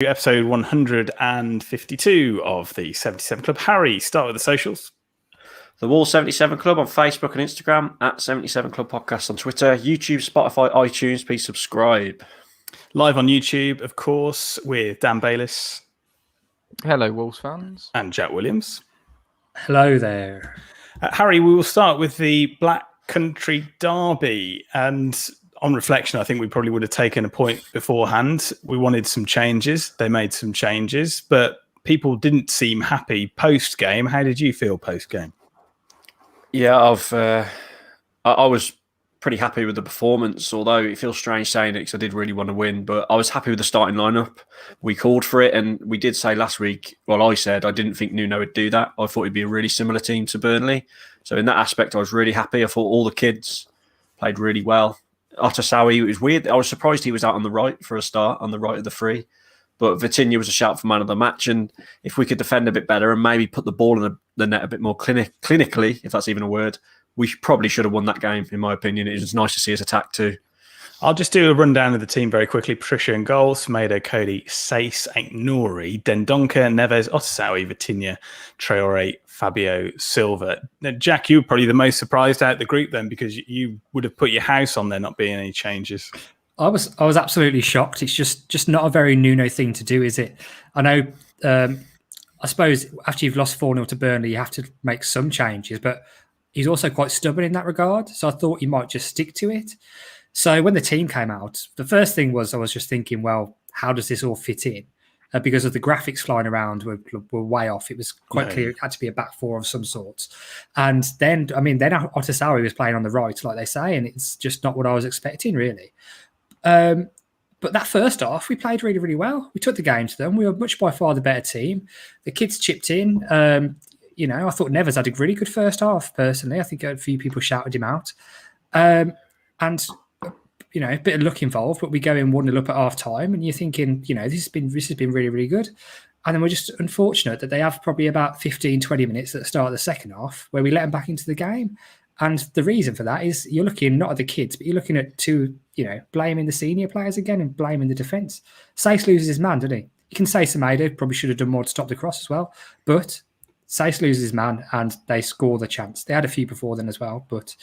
Episode 152 of the 77 Club. Harry, start with the socials. The Wall 77 Club on Facebook and Instagram, at 77 Club Podcast on Twitter, YouTube, Spotify, iTunes. Please subscribe. Live on YouTube, of course, with Dan Bayliss. Hello, Wolves fans. And Jack Williams. Hello there. Harry, we will start with the Black Country Derby. And on reflection, I think we probably would have taken a point beforehand. We wanted some changes. They made some changes, but people didn't seem happy post-game. How did you feel post-game? Yeah, I was pretty happy with the performance, although it feels strange saying it because I did really want to win, but I was happy with the starting lineup. We called for it, and we did say last week, well, I said I didn't think Nuno would do that. I thought it'd be a really similar team to Burnley. So in that aspect, I was really happy. I thought all the kids played really well. Otasawi, it was weird. I was surprised he was out on the right for a start, on the right of the free. But Vitinha was a shout for man of the match. And if we could defend a bit better and maybe put the ball in the net a bit more clinically, if that's even a word, we probably should have won that game, in my opinion. It was nice to see us attack too. I'll just do a rundown of the team very quickly. Patricia in goal, Semedo, Cody, Sace, Aït-Nouri, Dendoncker, Neves, Otasawi, Vitinha, Traore, Fabio, Silva. Now, Jack, you were probably the most surprised out of the group then, because you would have put your house on there not being any changes. I was absolutely shocked. It's just not a very Nuno thing to do, is it? I know, I suppose after you've lost 4-0 to Burnley, you have to make some changes, but he's also quite stubborn in that regard. So I thought he might just stick to it. So when the team came out, the first thing was I was just thinking, well, how does this all fit in? Because of the graphics flying around were way off. It was quite clear it had to be a back four of some sorts. And then Otasawi was playing on the right, like they say, and it's just not what I was expecting, really. But that first half, we played really, really well. We took the game to them. We were much by far the better team. The kids chipped in. I thought Neves had a really good first half, personally. I think a few people shouted him out. And a bit of luck involved, but we go in 1-0 up at half time, and you're thinking, this has been really, really good. And then we're just unfortunate that they have probably about 15, 20 minutes at the start of the second half where we let them back into the game. And the reason for that is you're looking not at the kids, but you're looking at blaming the senior players again and blaming the defence. Sace loses his man, doesn't he? You can say Semedo probably should have done more to stop the cross as well, but Sace loses his man and they score the chance. They had a few before then as well, but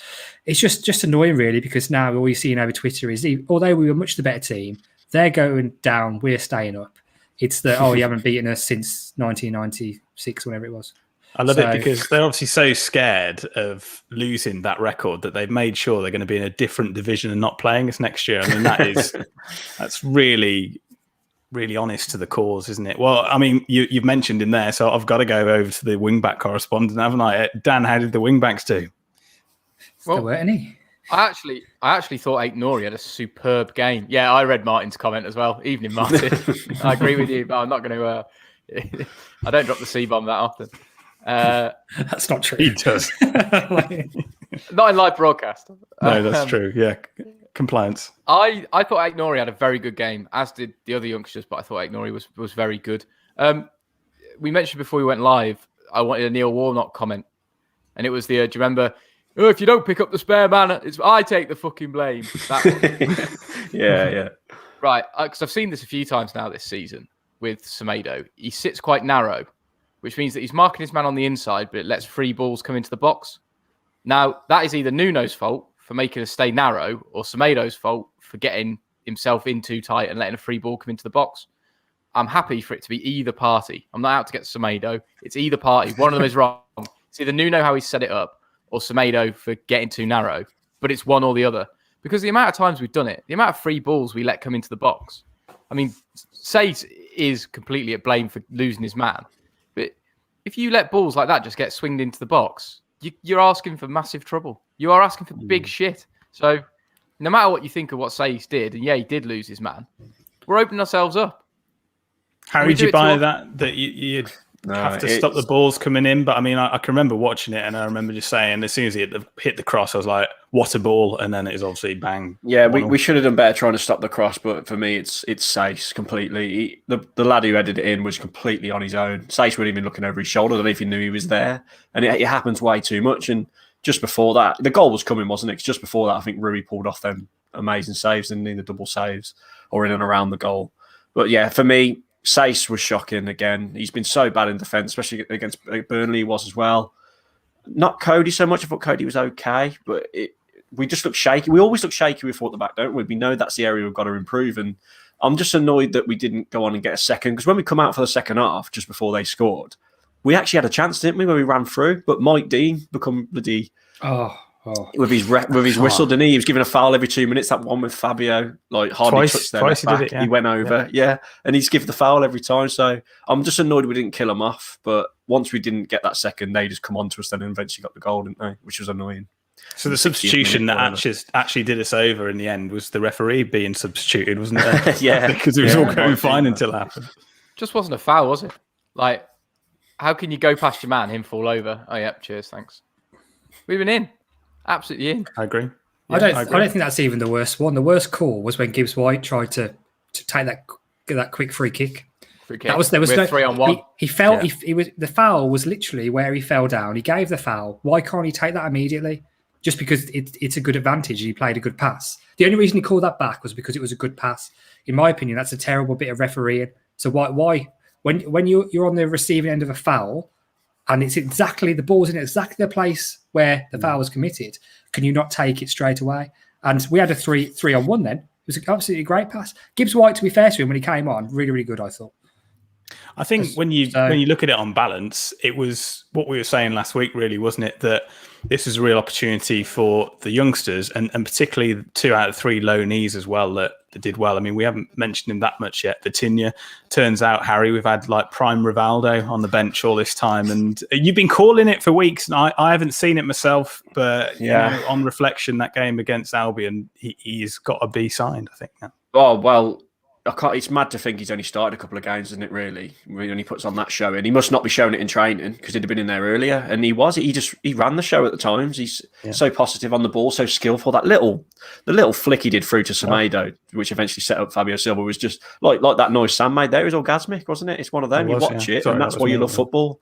it's just annoying really, because now all you're seeing over Twitter is, although we were much the better team, they're going down, we're staying up. It's the, you haven't beaten us since 1996, whatever it was. I love it because they're obviously so scared of losing that record that they've made sure they're going to be in a different division and not playing us next year. I mean, that's really, really honest to the cause, isn't it? Well, I mean, you've mentioned in there, so I've got to go over to the wingback correspondent, haven't I? Dan, how did the wingbacks do? Well, there weren't any. I actually thought Aït-Nouri had a superb game. Yeah, I read Martin's comment as well. Evening, Martin. I agree with you, but I'm not going to. I don't drop the C-bomb that often. That's not true. He does. Not in live broadcast. No, that's true. Yeah, compliance. I thought Aït-Nouri had a very good game, as did the other youngsters, but I thought Aït-Nouri was very good. We mentioned before we went live, I wanted a Neil Warnock comment, and it was do you remember? Oh, if you don't pick up the spare man, I take the fucking blame. Yeah. Right, because I've seen this a few times now this season with Semedo. He sits quite narrow, which means that he's marking his man on the inside, but it lets free balls come into the box. Now, that is either Nuno's fault for making us stay narrow, or Semedo's fault for getting himself in too tight and letting a free ball come into the box. I'm happy for it to be either party. I'm not out to get Semedo. It's either party. One of them is wrong. It's either Nuno how he set it up, or Semedo for getting too narrow. But it's one or the other. Because the amount of times we've done it, the amount of free balls we let come into the box. I mean, Sace is completely at blame for losing his man. But if you let balls like that just get swinged into the box, you're asking for massive trouble. You are asking for big shit. So no matter what you think of what Sace did, and yeah, he did lose his man, we're opening ourselves up. How did you buy that you'd have to stop the balls coming in? But I mean, I can remember watching it, and I remember just saying, as soon as he hit the cross, I was like, what a ball. And then it was obviously bang. Yeah, we should have done better trying to stop the cross, but for me, it's Sace completely. The lad who headed it in was completely on his own. Sace wasn't even looking over his shoulder. I don't know if he knew he was there. And it happens way too much. And just before that, the goal was coming, wasn't it? Just before that, I think Rui pulled off them amazing saves and the double saves or in and around the goal. But yeah, for me, Sace was shocking again. He's been so bad in defence, especially against Burnley. He was as well. Not Cody so much. I thought Cody was okay, but we just look shaky. We always look shaky with at the back, don't we? We know that's the area we've got to improve. And I'm just annoyed that we didn't go on and get a second, because when we come out for the second half, just before they scored, we actually had a chance, didn't we, when we ran through? But Mike Dean become bloody with his whistle, didn't he? He was giving a foul every 2 minutes. That one with Fabio, like hardly touched them. Twice he did it. Yeah. He went over, and he's given the foul every time. So I'm just annoyed we didn't kill him off. But once we didn't get that second, they just come on to us then and eventually got the goal, didn't they? Which was annoying. So the substitution that actually did us over in the end was the referee being substituted, wasn't it? Yeah. Because it was all going fine until it happened. Just wasn't a foul, was it? Like, how can you go past your man, him fall over? Oh, yeah, cheers, thanks. We've been in. Absolutely in. I agree. Yeah, I don't think that's even the worst one. The worst call was when Gibbs White tried to take that quick free kick. There was no 3-on-1. He fell. Yeah. He was, the foul was literally where he fell down. He gave the foul. Why can't he take that immediately? Just because it's a good advantage. He played a good pass. The only reason he called that back was because it was a good pass. In my opinion, that's a terrible bit of refereeing. So why when you're on the receiving end of a foul and it's exactly the ball's in exactly the place where the foul was committed, can you not take it straight away? And we had a 3-on-1 then. It was an absolutely great pass. Gibbs White, to be fair to him, when he came on, really, really good, I thought. I think when you look at it on balance, it was what we were saying last week, really, wasn't it? That this is a real opportunity for the youngsters and particularly 2 out of 3 low knees as well that did well. I mean, we haven't mentioned him that much yet. Vitinha. Turns out, Harry, we've had like prime Rivaldo on the bench all this time, and you've been calling it for weeks, and I haven't seen it myself, but you know, on reflection, that game against Albion, he's got to be signed, I think, now. Oh, well, it's mad to think he's only started a couple of games, isn't it, really? When he puts on that show, and he must not be showing it in training because he'd have been in there earlier. And he ran the show at the times. He's so positive on the ball, so skillful. The little flick he did through to Semedo, which eventually set up Fabio Silva, was just like that noise Sam made there is orgasmic, wasn't it? It's one of them. You watch it, and that's why you love football.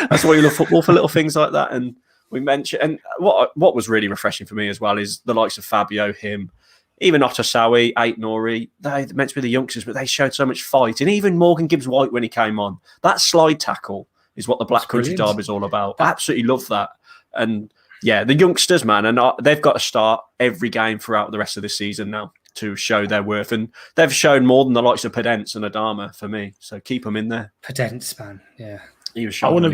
That's why you love football, for little things like that. And we mentioned, and what was really refreshing for me as well is the likes of Fabio, him, even Otasawi, Ait-Nouri, they're meant to be the youngsters, but they showed so much fight. And even Morgan Gibbs-White, when he came on, that slide tackle is what the Black Country Derby is all about. I absolutely love that. And yeah, the youngsters, man, and they've got to start every game throughout the rest of this season now to show their worth. And they've shown more than the likes of Pedence and Adama for me. So keep them in there. Pedence, man, yeah. He was I want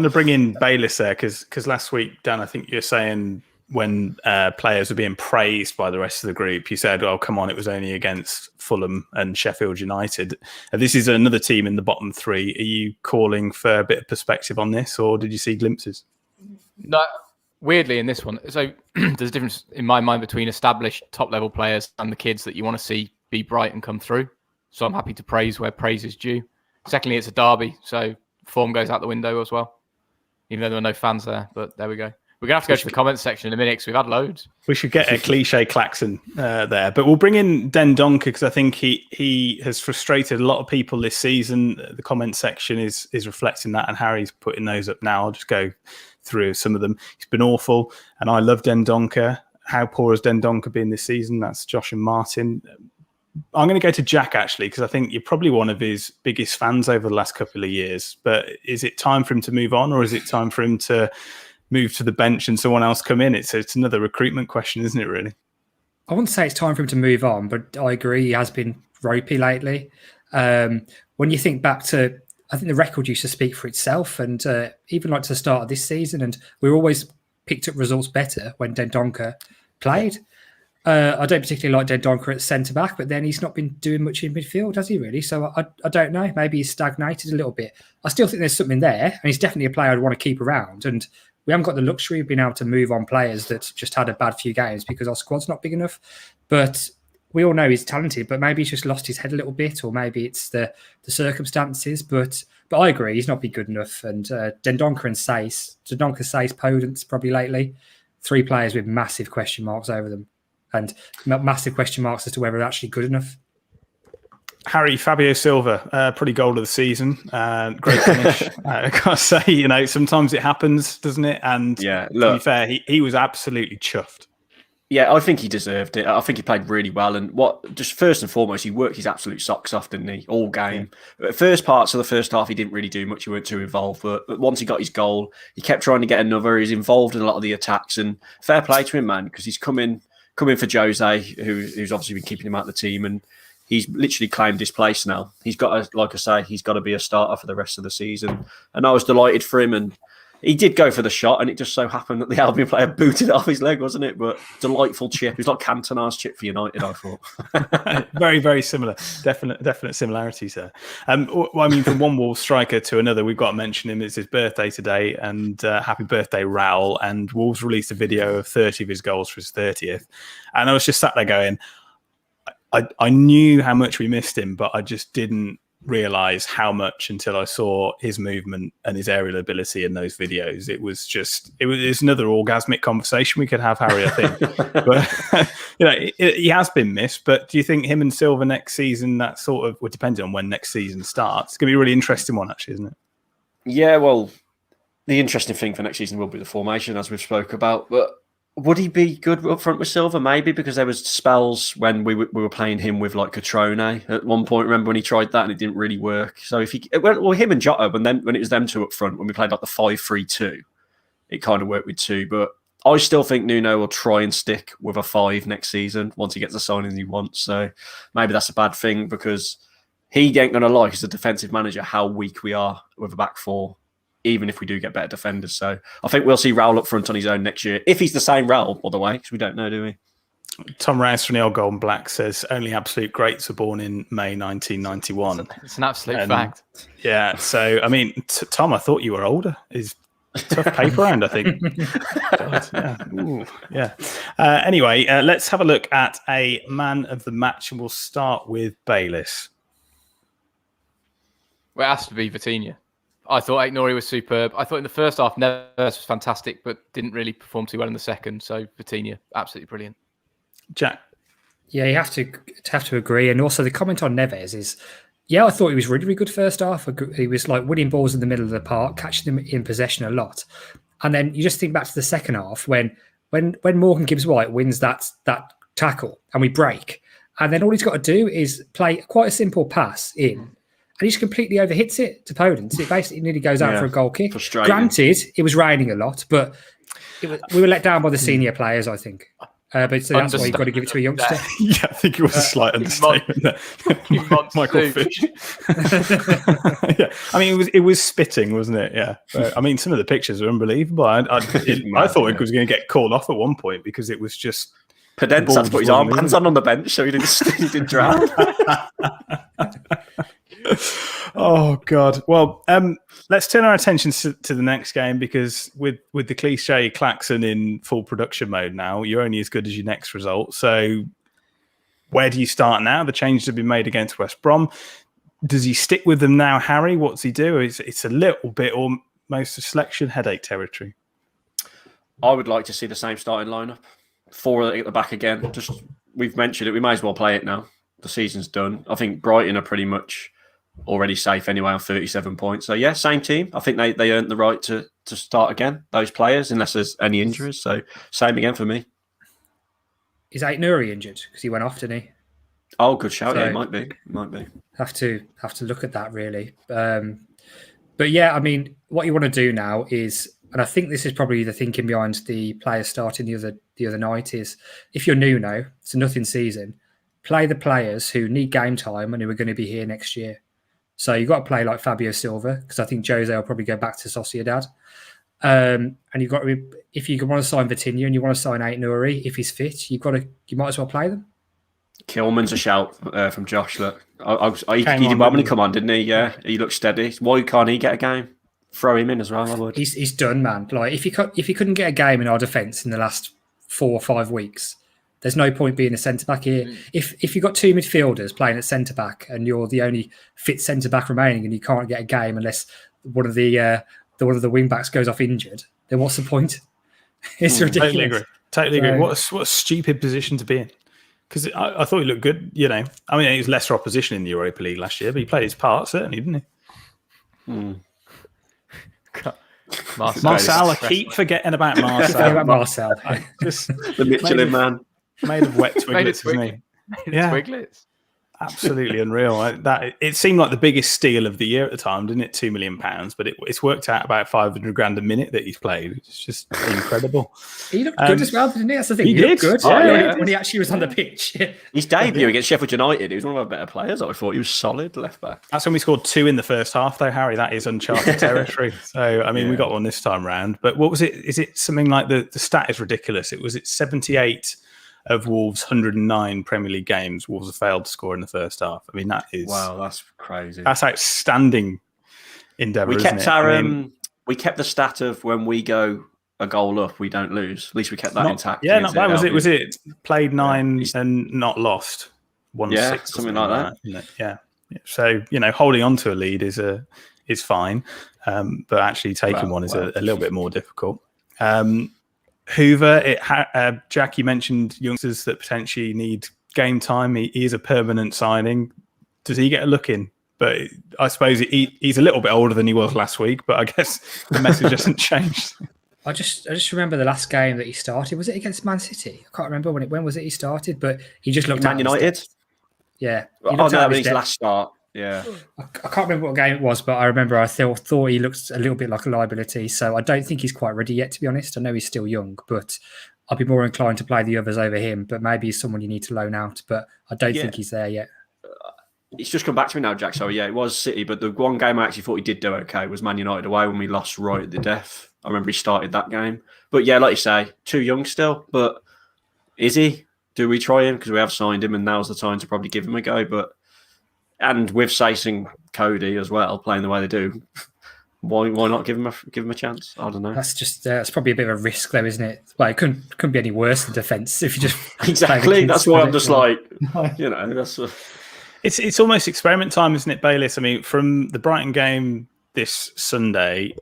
to bring in Bayliss there because last week, Dan, I think you're saying when players were being praised by the rest of the group, you said, oh, come on, it was only against Fulham and Sheffield United. This is another team in the bottom 3. Are you calling for a bit of perspective on this, or did you see glimpses? No, weirdly in this one. So there's a difference in my mind between established top-level players and the kids that you want to see be bright and come through. So I'm happy to praise where praise is due. Secondly, it's a derby, so form goes out the window as well, even though there were no fans there. But there we go. We're going to have to go to the comments section in a minute because we've had loads. We should get a cliche klaxon there. But we'll bring in Den Donker because I think he has frustrated a lot of people this season. The comment section is reflecting that, and Harry's putting those up now. I'll just go through some of them. He's been awful, and I love Den Donker. How poor has Den Donker been this season? That's Josh and Martin. I'm going to go to Jack, actually, because I think you're probably one of his biggest fans over the last couple of years. But is it time for him to move on, or is it time for him to move to the bench and someone else come in? It's another recruitment question, isn't it, really? I wouldn't say it's time for him to move on, but I agree he has been ropey lately. When you think back to, I think the record used to speak for itself, and even like to the start of this season, and we always picked up results better when Den Donker played. I don't particularly like Den Donker at centre-back, but then he's not been doing much in midfield, has he really? So I don't know. Maybe he's stagnated a little bit. I still think there's something there, and he's definitely a player I'd want to keep around, and we haven't got the luxury of being able to move on players that just had a bad few games because our squad's not big enough. But we all know he's talented, but maybe he's just lost his head a little bit, or maybe it's the circumstances. But I agree, he's not been good enough. And Den Donker and Sace, Podence probably lately, 3 players with massive question marks over them, and massive question marks as to whether they're actually good enough. Harry, Fabio Silva, pretty goal of the season. Great finish. I gotta say, sometimes it happens, doesn't it? And to be fair, he was absolutely chuffed. Yeah, I think he deserved it. I think he played really well. And just first and foremost, he worked his absolute socks off, didn't he? All game. Yeah. First parts of the first half, he didn't really do much. He weren't too involved. But once he got his goal, he kept trying to get another. He's involved in a lot of the attacks. And fair play to him, man, because he's come in for Jose, who's obviously been keeping him out of the team. And he's literally claimed his place now. He's got to, like I say, he's got to be a starter for the rest of the season. And I was delighted for him. And he did go for the shot, and it just so happened that the Albion player booted it off his leg, wasn't it? But delightful chip. It was like Cantona's chip for United, I thought. Very, very similar. Definite similarities there. Well, I mean, from one Wolves striker to another, we've got to mention him. It's his birthday today, and happy birthday, Raul. And Wolves released a video of 30 of his goals for his 30th. And I was just sat there going, I knew how much we missed him, but I just didn't realize how much until I saw his movement and his aerial ability in those videos. It was another orgasmic conversation we could have, Harry, I think. But he has been missed. But do you think him and Silva next season, that sort of, well, depending on when next season starts, it's going to be a really interesting one, actually, isn't it? Yeah, well, the interesting thing for next season will be the formation, as we've spoke about. But would he be good up front with Silva? Maybe, because there was spells when we were playing him with like Catrone at one point. Remember when he tried that and it didn't really work? So if him and Jota, when it was them two up front, when we played like the 5-3-2, it kind of worked with two. But I still think Nuno will try and stick with a 5 next season once he gets the signings he wants. So maybe that's a bad thing, because he ain't going to like, as a defensive manager, how weak we are with a back 4. Even if we do get better defenders. So I think we'll see Raul up front on his own next year. If he's the same Raul, by the way, because we don't know, do we? Tom Rouse from the Old Gold and Black says only absolute greats were born in May 1991. It's an absolute fact. Yeah. So, I mean, Tom, I thought you were older. Is tough paper round, I think. God, yeah. Ooh, yeah. Anyway, let's have a look at a man of the match, and we'll start with Bayliss. Well, it has to be Vitinha. I thought Aït-Nouri was superb. I thought in the first half, Neves was fantastic, but didn't really perform too well in the second. So Vitinha, absolutely brilliant. Jack? Yeah, you have to agree. And also the comment on Neves is, yeah, I thought he was really, really good first half. He was like winning balls in the middle of the park, catching them in possession a lot. And then you just think back to the second half when Morgan Gibbs-White wins that tackle and we break. And then all he's got to do is play quite a simple pass in. And he just completely overhits it to Podence. It basically nearly goes out for a goal kick. Granted, it was raining a lot, but we were let down by the senior players, I think. But so that's why you've got to give it to a youngster. Yeah, I think it was a slight understatement there. Michael Fish. Yeah, I mean, it was spitting, wasn't it? Yeah. But, I mean, some of the pictures are unbelievable. I thought it was going to get called off at one point because it was just. Podence had to put his armbands on the bench so he didn't drown. Oh God! Well, let's turn our attention to the next game, because with the cliche klaxon in full production mode now, you're only as good as your next result. So, where do you start now? The changes have been made against West Brom. Does he stick with them now, Harry? What's he do? It's a little bit almost a selection headache territory. I would like to see the same starting lineup. 4 at the back again. Just, we've mentioned it. We may as well play it now. The season's done. I think Brighton are pretty much already safe anyway on 37 points. So yeah, same team. I think they earned the right to start again, those players, unless there's any injuries. So same again for me. Is Aït-Nouri injured? Because he went off, didn't he? Oh, good shout. So, yeah, it might be. Have to look at that, really. But yeah, I mean, what you want to do now is, and I think this is probably the thinking behind the players starting the other night, is if you're Nuno, it's a nothing season, play the players who need game time and who are going to be here next year. So you've got to play like Fabio Silva, because I think Jose will probably go back to Sociedad. And you've got to, if you want to sign Vitinha and you want to sign Aït-Nouri, if he's fit, you might as well play them. Kilman's a shout from Josh. Look, he did well when he come on, didn't he? Yeah, he looked steady. Why can't he get a game? Throw him in as well, I would. He's done, man. Like if he couldn't get a game in our defence in the last 4 or 5 weeks, there's no point being a centre-back here. If you've got 2 midfielders playing at centre-back and you're the only fit centre-back remaining and you can't get a game unless one of the wing-backs goes off injured, then what's the point? It's ridiculous. Totally agree. What a stupid position to be in. Because I thought he looked good, you know. I mean, he was lesser opposition in the Europa League last year, but he played his part, certainly, didn't he? Marcel, I keep forgetting about Marcel. Just the Michelin man. Made of wet twiglets, isn't he? Yeah. Twiglets. Absolutely unreal. It seemed like the biggest steal of the year at the time, didn't it? £2 million, but it's worked out about 500 grand a minute that he's played. It's just incredible. He looked good as well, didn't he? That's the thing. He looked did. good when he actually was on the pitch. His debut against Sheffield United, he was one of our better players. I thought he was solid left back. That's when we scored 2 in the first half, though, Harry. That is uncharted territory. So, I mean, we got one this time round. But what was it? Is it something like the stat is ridiculous? It was 78 of Wolves' 109 Premier League games, Wolves have failed to score in the first half. I mean, that is that's crazy. That's outstanding endeavour. We kept the stat of when we go a goal up, we don't lose. At least we kept that intact. Yeah, not bad. Was it played 9 and not lost? 1-6, something like that. Yeah. So holding on to a lead is fine, but actually taking one is a little bit more difficult. Hoover, Jack, you mentioned youngsters that potentially need game time. He is a permanent signing. Does he get a look in? But I suppose he's a little bit older than he was last week, but I guess the message hasn't changed. I just remember the last game that he started. Was it against Man City? I can't remember when was it he started, but he just looked Man United. Yeah. That was his last start. Yeah, I can't remember what game it was, but I remember I thought he looked a little bit like a liability. So I don't think he's quite ready yet, to be honest. I know he's still young, but I'd be more inclined to play the others over him. But maybe he's someone you need to loan out. But I don't think he's there yet. It's just come back to me now, Jack. So yeah, it was City, but the one game I actually thought he did do okay was Man United away when we lost right at the death. I remember he started that game. But yeah, like you say, too young still. But is he? Do we try him? Because we have signed him, and now's the time to probably give him a go. And with Sacing Cody as well, playing the way they do, why not give him a chance? I don't know. That's just it's probably a bit of a risk, though, isn't it? Like, it couldn't be any worse than defence if you just exactly. That's why I'm just like, that's. It's almost experiment time, isn't it, Bayliss? I mean, from the Brighton game this Sunday,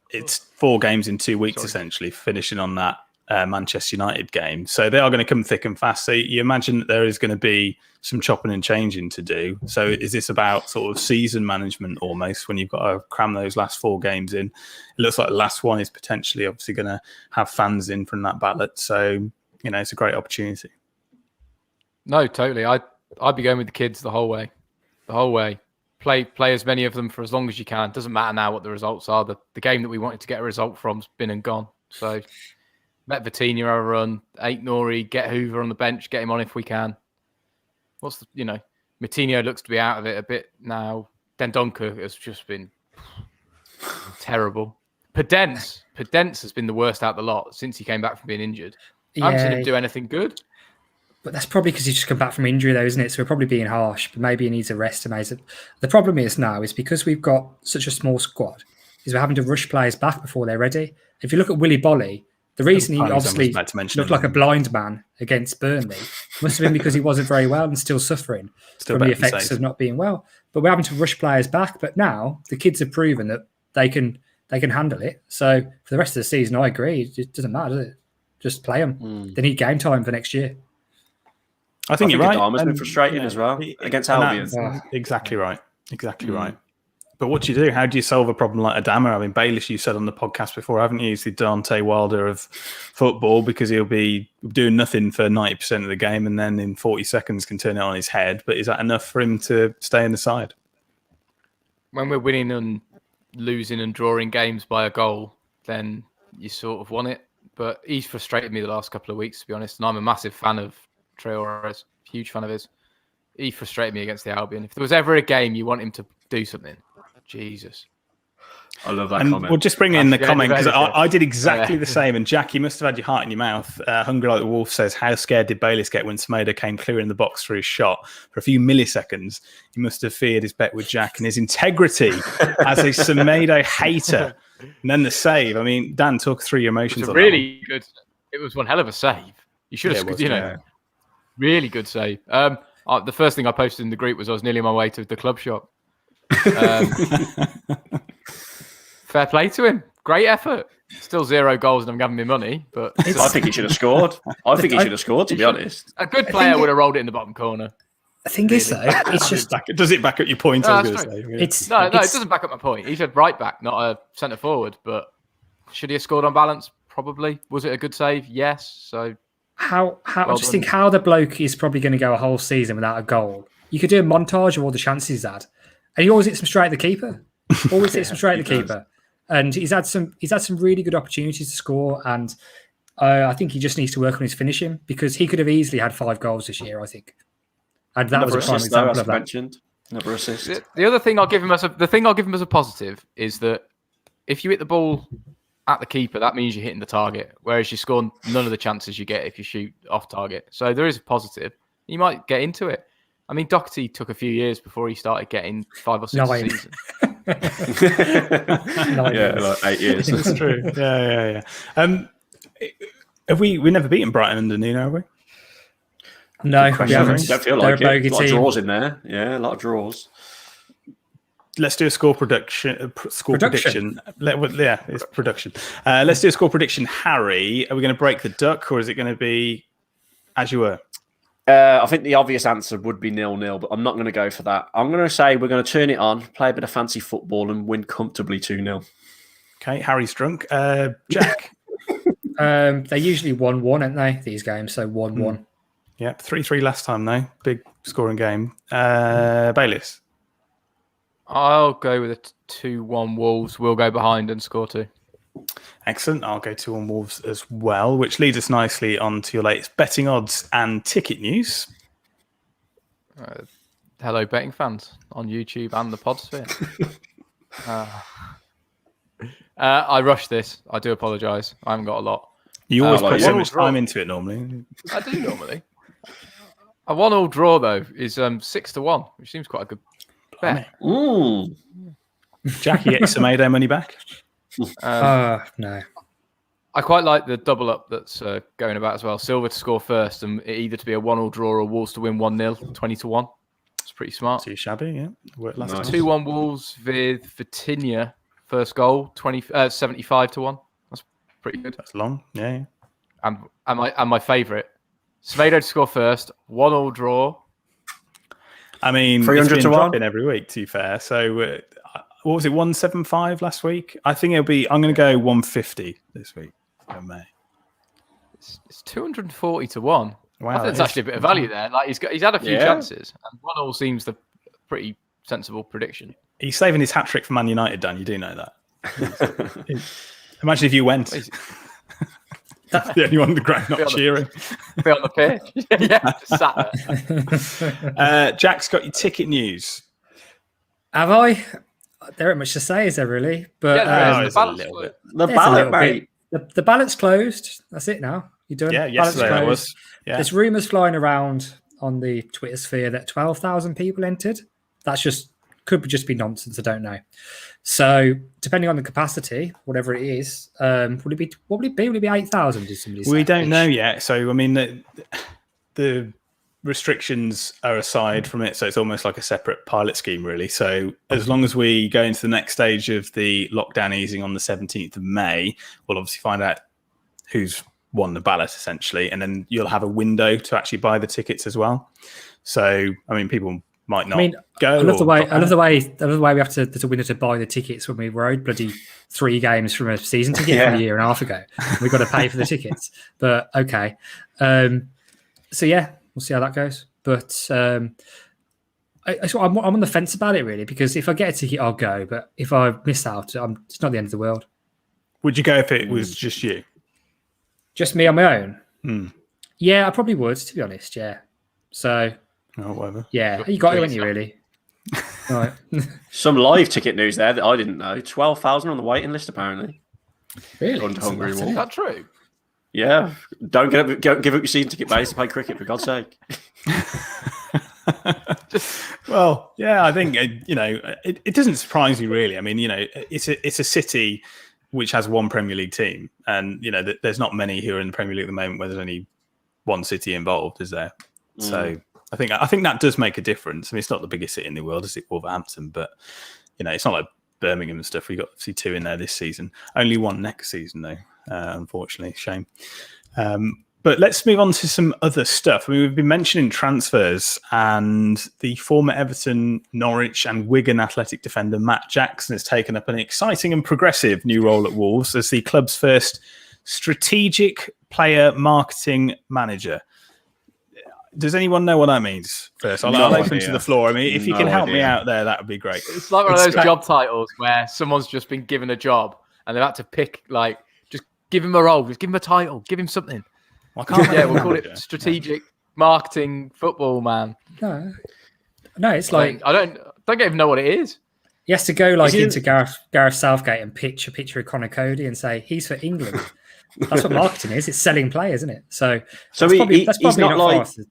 it's 4 games in 2 weeks essentially, finishing on that Manchester United game. So they are going to come thick and fast. So you imagine that there is going to be some chopping and changing to do. So is this about sort of season management almost when you've got to cram those last 4 games in? It looks like the last one is potentially obviously going to have fans in from that ballot. So, it's a great opportunity. No, totally. I'd be going with the kids the whole way. Play as many of them for as long as you can. Doesn't matter now what the results are. The game that we wanted to get a result from's been and gone. So let Vitinha have a run, Nori, get Hoover on the bench, get him on if we can. Moutinho looks to be out of it a bit now. Dendoncker has just been terrible. Podence has been the worst out of the lot since he came back from being injured. I haven't seen him do anything good. But that's probably because he's just come back from injury, though, isn't it? So we're probably being harsh, but maybe he needs a rest. The problem is because we've got such a small squad, is we're having to rush players back before they're ready. If you look at Willy Bolly, the reason he obviously looked like a blind man against Burnley must have been because he wasn't very well and still suffering from the effects of not being well. But we're having to rush players back. But now the kids have proven that they can handle it. So for the rest of the season, I agree. It doesn't matter, does it? Just play them. They need game time for next year. I think you're right. Adama's been frustrating as well against Albion. Exactly right. Right. But what do you do? How do you solve a problem like Adama? I mean, Bayliss, you said on the podcast before, haven't you? He's the Dante Wilder of football because he'll be doing nothing for 90% of the game and then in 40 seconds can turn it on his head. But is that enough for him to stay in the side? When we're winning and losing and drawing games by a goal, then you sort of want it. But he's frustrated me the last couple of weeks, to be honest. And I'm a massive fan of Traore, huge fan of his. He frustrated me against the Albion. If there was ever a game you want him to do something, Jesus. I love that and comment. We'll just bring in the comment because I did exactly the same. And Jack, you must have had your heart in your mouth. Hungry Like the Wolf says, how scared did Bayliss get when Semedo came clear in the box for his shot? For a few milliseconds, he must have feared his bet with Jack and his integrity as a Semedo hater. And then the save. I mean, Dan, talk through your emotions. It was one hell of a save. You should have, really good save. The first thing I posted in the group was I was nearly on my way to the club shop. Fair play to him. Great effort. Still 0 goals and I'm giving me money, but I think he should have scored. I think he should have scored, to be honest. A good player would have rolled it in the bottom corner. The thing is, though, it's just does it back up your point? No, it doesn't back up my point. He's a right back, not a centre forward. But Should he have scored on balance? Probably. Was it a good save? Yes. So I just think how the bloke is probably going to go a whole season without a goal. You could do a montage of all the chances he's had, and he always hits them straight at the keeper. Always hits them straight at the keeper, and he's had some really good opportunities to score. And I think he just needs to work on his finishing because he could have easily had 5 goals this year. I think, and that was a prime example of that. Mentioned. Another assist. The other thing I'll give him as a positive is that if you hit the ball at the keeper, that means you're hitting the target, whereas you score none of the chances you get if you shoot off target. So there is a positive. You might get into it. I mean, Doherty took a few years before he started getting 5 or 6 a season. Like 8 years. That's true. Yeah. Have we never beaten Brighton under Nuno, have we? No, we haven't. Don't feel like it. A lot of draws in there. Yeah, a lot of draws. Let's do a score prediction. Yeah, it's production. Let's do a score prediction. Harry, are we going to break the duck, or is it going to be as you were? I think the obvious answer would be 0-0, but I'm not going to go for that. I'm going to say we're going to turn it on, play a bit of fancy football, and win comfortably 2-0. Okay, Harry's drunk. Jack? They're usually 1-1, aren't they, these games? So 1-1. Yep, 3-3 last time, though. Big scoring game. Bayliss? I'll go with a 2-1 Wolves. We'll go behind and score 2. Excellent. I'll go 2-1 Wolves as well, which leads us nicely on to your latest betting odds and ticket news. Hello, betting fans on YouTube and the Podsphere. I rushed this. I do apologise. I haven't got a lot. You always put so much time into it normally. I do normally. A 1-1 draw, though, is 6-1, which seems quite a good bet. Jack, you get your Semedo money back? No. I quite like the double up that's going about as well. Silva to score first and either to be a 1-1 draw or Wolves to win 1-0, 20-1. It's pretty smart. Too shabby, yeah. Worked last time. 2-1 Wolves with Vitinha first goal, 75-1. That's pretty good. That's long, yeah. And my favourite, Semedo to score first, 1-1 draw. I mean, 300 to 1 dropping every week, to be fair. So, what was it, 175 last week? I think I'm going to go 150 this week. Oh, May. It's 240 to 1. Wow, I think there's actually a bit of value there. Like he's had a few chances, and 1-1 seems the pretty sensible prediction. He's saving his hat trick for Man United, Dan. You do know that. Imagine if you went. That's the only one on the ground not cheering. Be on the pitch. Yeah, just sat there. Jack's got your ticket news. Have I? There ain't much to say, is there really? But the ballot, mate. The ballot's closed. That's it now. You're done. Yeah, yesterday that was. Yeah. There's rumours flying around on the Twitter sphere that 12,000 people entered. Could just be nonsense. I don't know. So depending on the capacity, whatever it is, would it be 8,000? We don't know yet. So I mean, the restrictions are aside from it, so it's almost like a separate pilot scheme, really. So as long as we go into the next stage of the lockdown easing on the 17th of May, we'll obviously find out who's won the ballot, essentially, and then you'll have a window to actually buy the tickets as well. So, I mean, people might not go. I love the way we have to. There's a window to buy the tickets when we rode bloody 3 games from a season ticket from a year and a half ago. We've got to pay for the tickets, but okay. So yeah, we'll see how that goes. But I'm on the fence about it, really, because if I get a ticket, I'll go. But if I miss out, it's not the end of the world. Would you go if it was just you? Just me on my own? Yeah, I probably would, to be honest. Yeah. So. Oh, whatever. Yeah, you got it, haven't you, really? Right. Some live ticket news there that I didn't know. 12,000 on the waiting list, apparently. Really? Going to Hungary Wolf. Is that true? Yeah. Don't give up your season ticket base to play cricket, for God's sake. Well, yeah, I think, it doesn't surprise me, really. I mean, it's a city which has one Premier League team. And, there's not many who are in the Premier League at the moment where there's only one city involved, is there? So I think that does make a difference. I mean, it's not the biggest city in the world, is it, Wolverhampton? But, it's not like Birmingham and stuff. We've got obviously 2 in there this season. Only 1 next season, though, unfortunately. Shame. But let's move on to some other stuff. I mean, we've been mentioning transfers, and the former Everton, Norwich and Wigan Athletic defender Matt Jackson has taken up an exciting and progressive new role at Wolves as the club's first strategic player marketing manager. Does anyone know what that means? First, I'll open to the floor. I mean, if you can help me out there, that would be great. It's like one of those job titles where someone's just been given a job and they've had to pick, like, just give him a role, just give him a title, give him something. We'll call it strategic marketing football man. No, it's like I don't even know what it is. He has to go into Gareth Southgate and pitch a picture of Conor Cody and say he's for England. That's what marketing is. It's selling players, isn't it? So that's probably not like the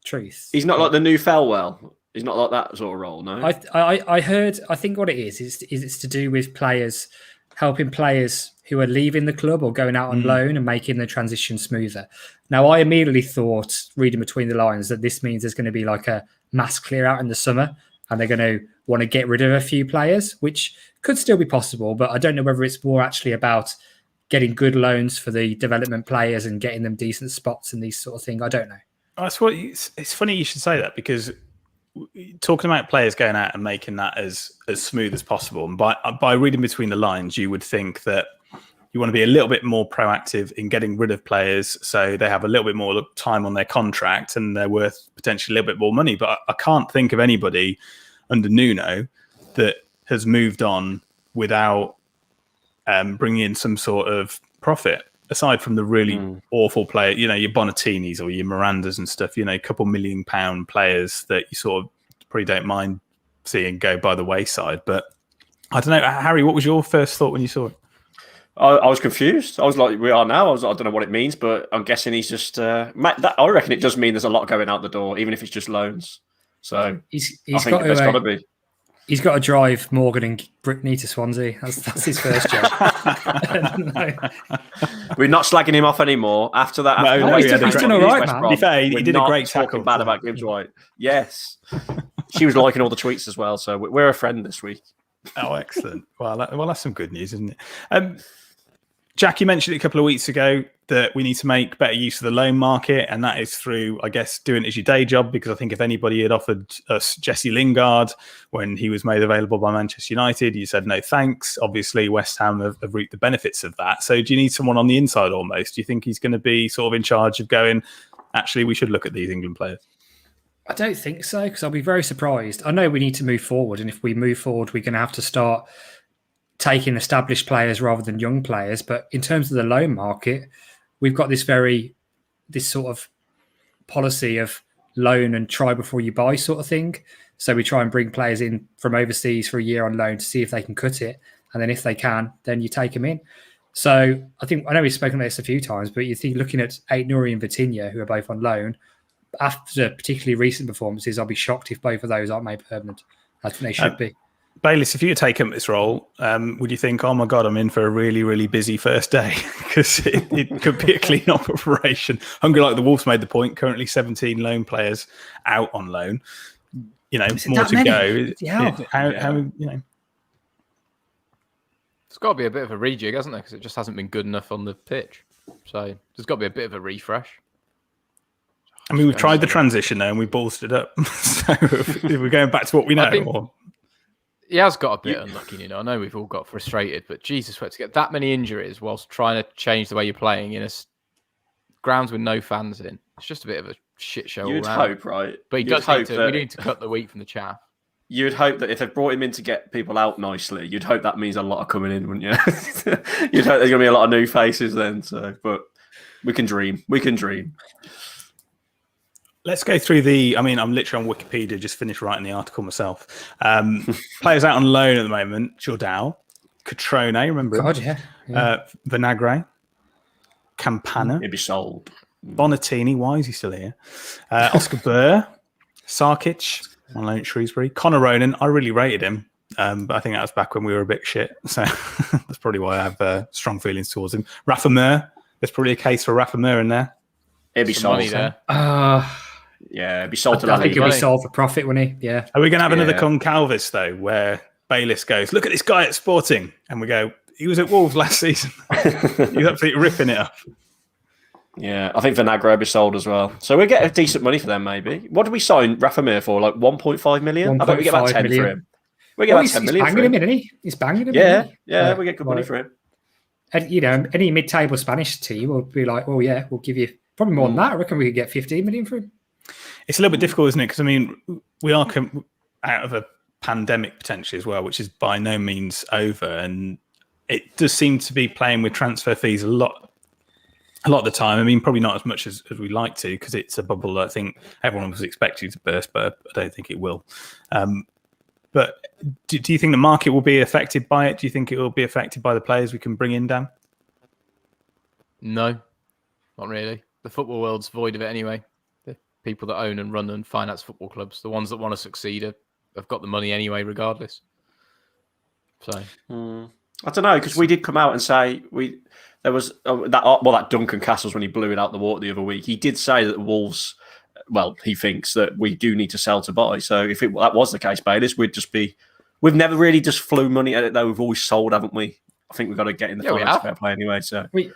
truth. He's not like the new Felwell. He's not like that sort of role. No, I heard. I think what it is it's to do with players, helping players who are leaving the club or going out on loan and making the transition smoother. Now, I immediately thought, reading between the lines, that this means there's going to be like a mass clear out in the summer and they're going to want to get rid of a few players, which could still be possible, but I don't know whether it's more actually about getting good loans for the development players and getting them decent spots and these sort of thing. I don't know. It's funny you should say that, because talking about players going out and making that as smooth as possible, and by reading between the lines, you would think that you want to be a little bit more proactive in getting rid of players so they have a little bit more time on their contract and they're worth potentially a little bit more money. But I can't think of anybody under Nuno that has moved on without bringing in some sort of profit, aside from the really awful player, your Bonatinis or your Mirandas and stuff, a couple £1 million players that you sort of probably don't mind seeing go by the wayside. But I don't know, Harry, what was your first thought when you saw it? I was confused. I was like, we are now. I don't know what it means, but I'm guessing he's just. I reckon it does mean there's a lot going out the door, even if it's just loans. So he's got to be. He's got to drive Morgan and Brittany to Swansea. That's his first job. We're not slagging him off anymore. After that, he's done all right, man. To be fair, he did a great tackle. Bad about Gibbs White. Yes, she was liking all the tweets as well. So we're a friend this week. Oh, excellent. Well, that's some good news, isn't it? Jack, you mentioned it a couple of weeks ago that we need to make better use of the loan market, and that is through, I guess, doing it as your day job, because I think if anybody had offered us Jesse Lingard when he was made available by Manchester United, you said no thanks. Obviously, West Ham have reaped the benefits of that. So do you need someone on the inside almost? Do you think he's going to be sort of in charge of going, actually, we should look at these England players? I don't think so, because I'll be very surprised. I know we need to move forward, and if we move forward, we're going to have to start taking established players rather than young players. But in terms of the loan market, we've got this sort of policy of loan and try before you buy sort of thing. So we try and bring players in from overseas for a year on loan to see if they can cut it. And then if they can, then you take them in. So I know we've spoken about this a few times, but you think looking at Aït-Nouri and Vitinha, who are both on loan, after particularly recent performances, I'll be shocked if both of those aren't made permanent. I think they should be. Bayliss, if you had taken this role, would you think, oh my God, I'm in for a really, really busy first day? Because it could be a clean-up operation. Hungry Like the Wolves made the point, currently 17 loan players out on loan. More to go. How It's got to be a bit of a rejig, hasn't there? Because it just hasn't been good enough on the pitch. So there's got to be a bit of a refresh. I mean, we've tried the transition there and we ballsed it up. So we're going back to what we know. He has got a bit unlucky, I know we've all got frustrated, but Jesus, to get that many injuries whilst trying to change the way you're playing in grounds with no fans in, it's just a bit of a shit show. You'd hope, right? But we need to cut the wheat from the chaff. You'd hope that if they brought him in to get people out nicely, you'd hope that means a lot of coming in, wouldn't you? You'd hope there's going to be a lot of new faces then. So, but we can dream. We can dream. Let's go through I'm literally on Wikipedia, just finished writing the article myself. Players out on loan at the moment: Jordao, Catrone, remember him? God, yeah. Vinagre, Campana. He'd be sold. Bonatini, why is he still here? Oscar Burr, Sarkic, on loan at Shrewsbury. Conor Ronan, I really rated him, but I think that was back when we were a bit shit. So that's probably why I have strong feelings towards him. Rafa Mir, there's probably a case for Rafa Mir in there. He'd be sold there. Yeah, it'd be sold I think he'll be sold for profit, wouldn't he? Yeah. Are we going to have another Concalves, though, where Bayliss goes, look at this guy at Sporting, and we go, he was at Wolves last season. He's absolutely ripping it up. Yeah, I think Vinagre will be sold as well. So we'll get a decent money for them, maybe. What did we sign Rafa Mir for? Like 1.5 million? I bet we get about 10 million. for him. We get about 10 million he's for banging him. Isn't he? He's banging him, Yeah, isn't he? yeah, we get good money for him. And, you know, any mid-table Spanish team will be like, oh, yeah, we'll give you probably more than that. I reckon we could get 15 million for him. It's a little bit difficult, isn't it? Because, I mean, we are out of a pandemic potentially as well, which is by no means over. And it does seem to be playing with transfer fees a lot of the time. I mean, probably not as much as we like to, because it's a bubble I think everyone was expecting to burst, but I don't think it will. But do you think the market will be affected by it? Do you think it will be affected by the players we can bring in, Dan? No, not really. The football world's void of it anyway. The people that own and run and finance football clubs, the ones that want to succeed, have got the money anyway, regardless. So I don't know, because we did come out and say there was that Duncan Castles when he blew it out the water the other week. He did say that the Wolves, well, he thinks that we do need to sell to buy. So if that was the case, Bayliss, we've never really just flew money at it though. We've always sold, haven't we? I think we've got to get in the financial fair play anyway. So we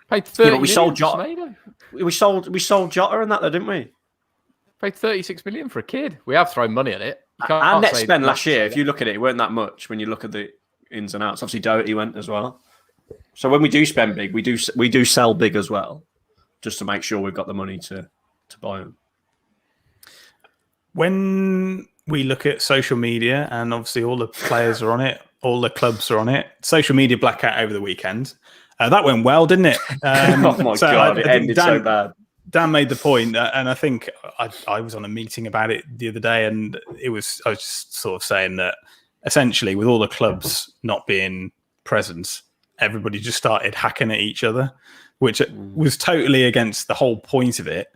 paid 30 we sold Jota. We sold Jota and that though, didn't we? Paid 36 million for a kid. We have thrown money at it. Our net spend last year, if you look at it, it weren't that much when you look at the ins and outs. Obviously, Doherty went as well. So when we do spend big, we do sell big as well, just to make sure we've got the money to buy them. When we look at social media, and obviously all the players are on it, all the clubs are on it. Social media blackout over the weekend. That went well, didn't it? Oh my God, it ended so bad. Dan made the point, and I think I was on a meeting about it the other day, and I was just sort of saying that essentially with all the clubs not being present, everybody just started hacking at each other, which was totally against the whole point of it.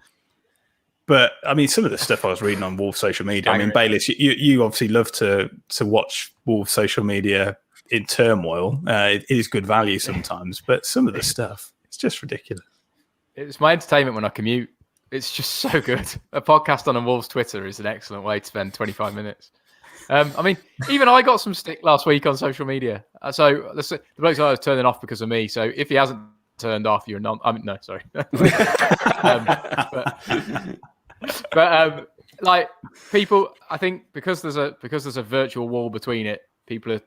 But I mean, some of the stuff I was reading on Wolves social media, I mean, Bayliss, you obviously love to watch Wolves social media in turmoil. It is good value sometimes, but some of the stuff, it's just ridiculous. It's my entertainment when I commute. It's just so good. A podcast on a Wolves Twitter is an excellent way to spend 25 minutes. I mean, even I got some stick last week on social media. So the bloke I was turning off because of me. So if he hasn't turned off, you're not. I mean, no, sorry. But like people, I think because there's a virtual wall between it, people are,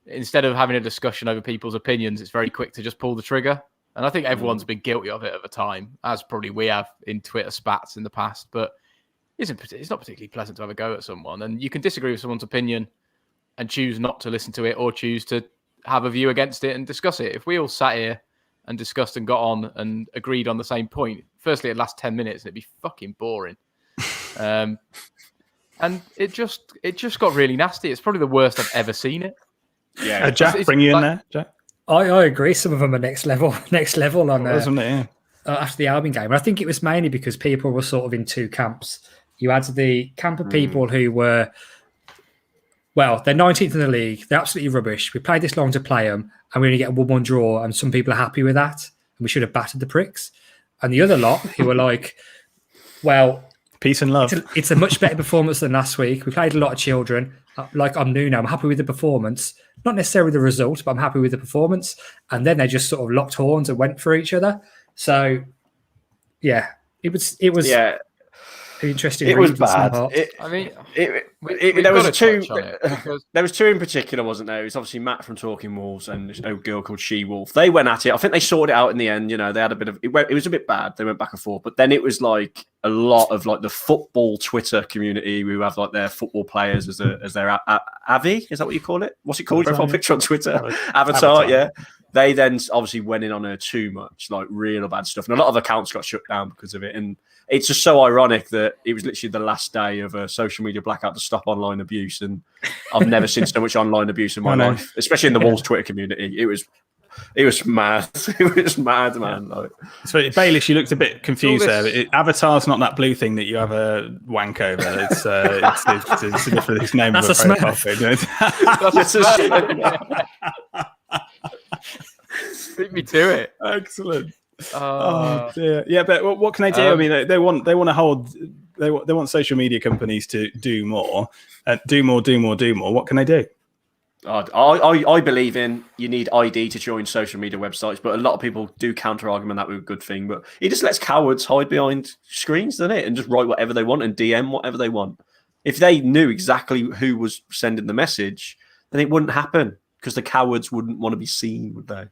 instead of having a discussion over people's opinions, it's very quick to just pull the trigger. And I think everyone's been guilty of it at the time, as probably we have in Twitter spats in the past. But it's not particularly pleasant to have a go at someone. And you can disagree with someone's opinion and choose not to listen to it, or choose to have a view against it and discuss it. If we all sat here and discussed and got on and agreed on the same point, firstly, it'd last 10 minutes and it'd be fucking boring. And it just got really nasty. It's probably the worst I've ever seen it. Yeah, Jack, bring you in there, Jack. I agree. Some of them are next level on wasn't it? Yeah. After the Albion game. And I think it was mainly because people were sort of in two camps. You had the camp of people who were, well, they're 19th in the league. They're absolutely rubbish. We played this long to play them, and we only get a 1-1 draw, and some people are happy with that, and we should have battered the pricks. And the other lot who were like, well, peace and love. It's a much better performance than last week. We played a lot of children. Like I'm new now. I'm happy with the performance. Not necessarily the result, but I'm happy with the performance. And then they just sort of locked horns and went for each other. So, yeah, it was interesting. It was bad. There was two in particular, wasn't there? It was obviously Matt from Talking Wolves and this old girl called She Wolf. They went at it. I think they sorted it out in the end. You know, they had a bit of it was a bit bad. They went back and forth, but then it was like a lot of like the football Twitter community who have like their football players as their Avi. Is that what you call it? What's it called? Profile picture on Twitter. Avatar. Yeah. They then obviously went in on her too much, like real bad stuff, and a lot of accounts got shut down because of it. And it's just so ironic that it was literally the last day of a social media blackout to stop online abuse, and I've never seen so much online abuse in my life, especially in the Wolves Twitter community. It was mad. It was mad, man. Like, so Bayliss, you looked a bit confused there. Avatar's not that blue thing that you have a wank over. It's a different name. That's of a Smurf. Beat me to it. Excellent. Oh dear. Yeah, but what can they do? I mean, they want to hold. They want social media companies to do more. What can they do? I believe in you need ID to join social media websites, but a lot of people do counter argument that with a good thing. But it just lets cowards hide behind screens, doesn't it? And just write whatever they want and DM whatever they want. If they knew exactly who was sending the message, then it wouldn't happen because the cowards wouldn't want to be seen, would they?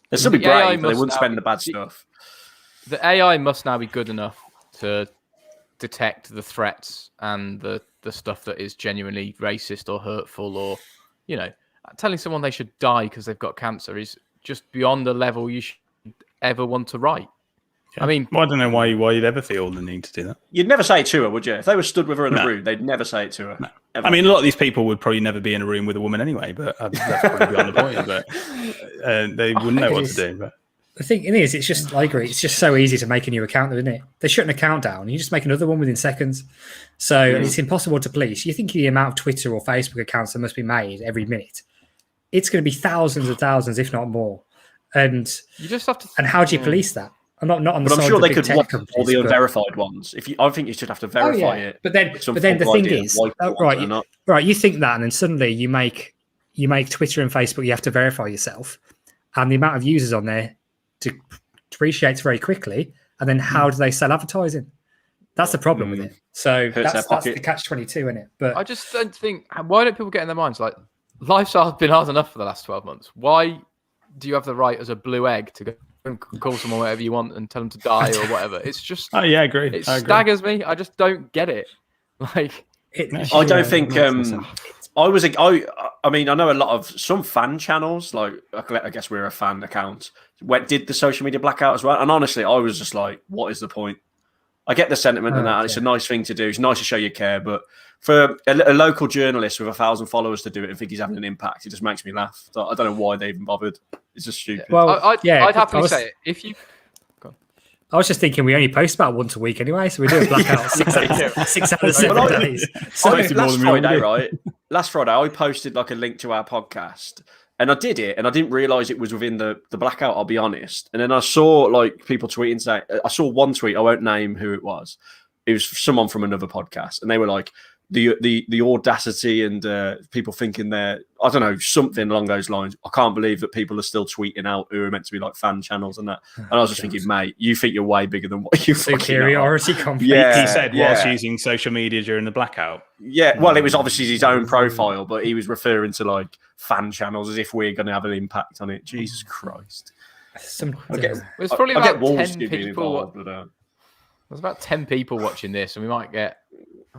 They'd still be brave, but they wouldn't spend the bad stuff. The AI must now be good enough to detect the threats and the stuff that is genuinely racist or hurtful, or, you know, telling someone they should die because they've got cancer is just beyond the level you should ever want to write. Yeah. I mean, well, I don't know why you'd ever feel the need to do that. You'd never say it to her, would you? If they were stood with her in a room, they'd never say it to her. No. I mean, a lot of these people would probably never be in a room with a woman anyway, but that's probably beyond the point. But they wouldn't know what to do. But the thing is, it's just, I agree, it's just so easy to make a new account, isn't it? They shut an account down, you just make another one within seconds. So it's impossible to police. You think the amount of Twitter or Facebook accounts that must be made every minute, it's going to be thousands and thousands, if not more. And you just have to. And how do you police that? I'm not on the but side I'm sure of the they big could watch companies, all the unverified ones. I think you should have to verify it. But then the thing is, right, you think that, and then suddenly you make Twitter and Facebook, you have to verify yourself, and the amount of users on there depreciates very quickly. And then how do they sell advertising? That's the problem with it. So that's the catch-22, isn't it? But I just don't think. Why don't people get in their minds like life's been hard enough for the last 12 months? Why do you have the right as a blue egg to go and call someone whatever you want and tell them to die or whatever? It's just. Oh yeah, I agree. It staggers me. I just don't get it. Like, I don't think. I mean, I know a lot of some fan channels. Like, I guess we're a fan account. Did the social media blackout as well? And honestly, I was just like, what is the point? I get the sentiment and that, and it's a nice thing to do. It's nice to show you care, but for a local journalist with 1,000 followers to do it and think he's having an impact, it just makes me laugh. So I don't know why they even bothered. It's just stupid. Well, I'd happily say it. If you... I was just thinking we only post about once a week anyway, so we do a blackout 6 out of 7 days. So last Friday, right? Last Friday, I posted like a link to our podcast, and I did it, and I didn't realise it was within the blackout, I'll be honest. And then I saw like people tweeting saying, I saw one tweet, I won't name who it was. It was someone from another podcast, and they were like, the audacity and people thinking they're, I don't know, something along those lines. I can't believe that people are still tweeting out who are meant to be like fan channels and that. And I was just thinking, mate, you think you're way bigger than what you superiority complex. Yeah, he said whilst using social media during the blackout. Yeah, well, it was obviously his own profile, but he was referring to like fan channels as if we're going to have an impact on it. Jesus Christ. There's probably about 10 people. There's about 10 people watching this, and we might get.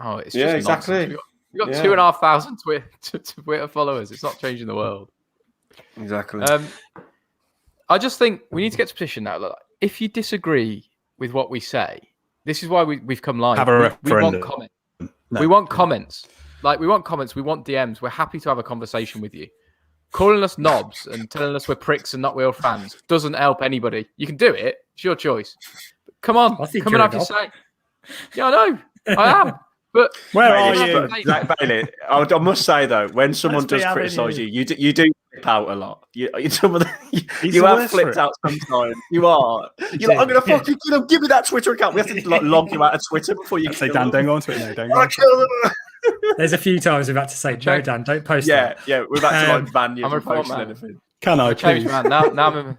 Oh, it's just exactly. We've got 2,500 Twitter followers. It's not changing the world. Exactly. I just think we need to get to a position now. Look, if you disagree with what we say, this is why we've come live. Have a referendum. We want comments. No. We want comments. Like, we want comments. We want DMs. We're happy to have a conversation with you. Calling us knobs and telling us we're pricks and not real fans doesn't help anybody. You can do it. It's your choice. But come on. Come and have your say. Yeah, I know. I am. But where are you, Zach Bailey? I must say though, when someone does criticise you do flip out a lot. You have flipped out sometimes. You are. You're like, I'm gonna fucking give me that Twitter account. We have to like log you out of Twitter before you say, Dan, don't go on Twitter. No, don't go on Twitter. There's a few times we've had to say, no, Dan, don't post that. Yeah, we've had to like ban you from posting anything. Can I change, man? Now I'm.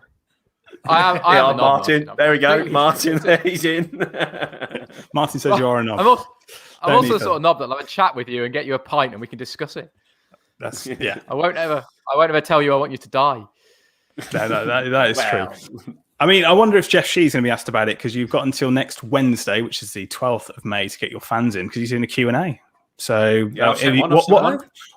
I am Martin. There we go, Martin. He's in. Martin says you are a knob. I'm also the sort of knob that like chat with you and get you a pint and we can discuss it. That's I won't ever tell you I want you to die. That is true. I mean, I wonder if Jeff Shee's going to be asked about it because you've got until next Wednesday, which is the 12th of May, to get your fans in because he's doing a Q&A. So,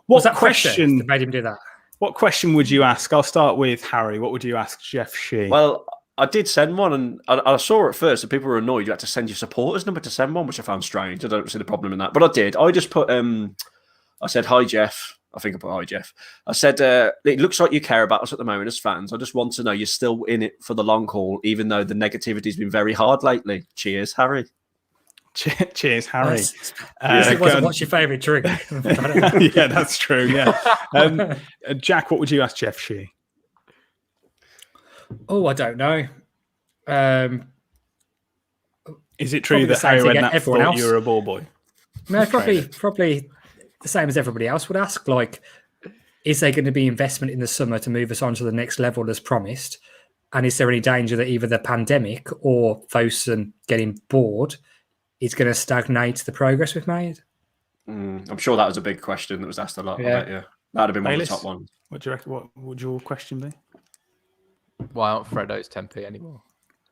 what question made him do that? What question would you ask? I'll start with Harry. What would you ask Jeff Shee? Well, I did send one, and I saw at first that people were annoyed. You had to send your supporters number to send one, which I found strange. I don't see the problem in that, but I did. I just put, I said, hi, Jeff. I think I put, hi, Jeff. I said, it looks like you care about us at the moment as fans. I just want to know you're still in it for the long haul, even though the negativity's been very hard lately. Cheers, Harry. Cheers, Harry. What's your favourite drink? Yeah, that's true. Yeah. Jack, what would you ask Jeff Shee? Oh, I don't know. Is it true that Harry Redknapp thought you were a ball boy? No, probably the same as everybody else would ask. Like, is there going to be investment in the summer to move us on to the next level as promised? And is there any danger that either the pandemic or Fosun getting bored is going to stagnate the progress we've made? I'm sure that was a big question that was asked a lot. Yeah. I bet, that'd have been Bayliss, one of the top ones. What do you reckon? What would your question be? Why aren't Freddo's 10p anymore?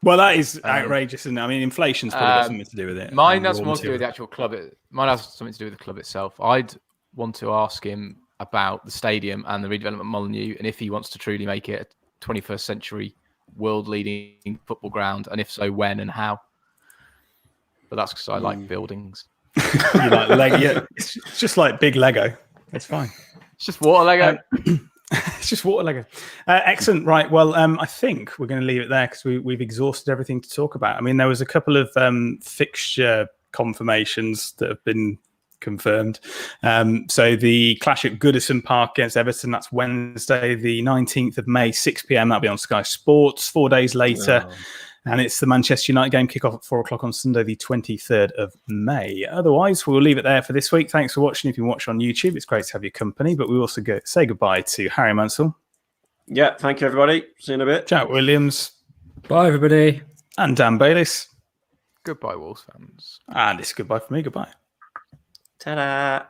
Well, that is outrageous, isn't it? I mean, inflation's probably got something to do with it. Mine And has raw more to do with the material. actual club. Mine has something to do with the club itself. I'd want to ask him about the stadium and the redevelopment of Molineux, and if he wants to truly make it a 21st century world-leading football ground, and if so, when and how. But that's because I like buildings. You like Lego? Yeah, it's just like big Lego. It's fine. It's just water Lego. It's just water Lego. Excellent. Right. Well, I think we're going to leave it there because we've exhausted everything to talk about. I mean, there was a couple of fixture confirmations that have been confirmed. So the clash at Goodison Park against Everton, that's Wednesday, the 19th of May, 6 p.m. That'll be on Sky Sports. 4 days later. And it's the Manchester United game kickoff at 4 o'clock on Sunday, the 23rd of May. Otherwise, we'll leave it there for this week. Thanks for watching. If you watch on YouTube, it's great to have your company. But we also say goodbye to Harry Mansell. Yeah, thank you, everybody. See you in a bit. Jack Williams. Bye, everybody. And Dan Bayliss. Goodbye, Wolves fans. And it's goodbye for me. Goodbye. Ta-da.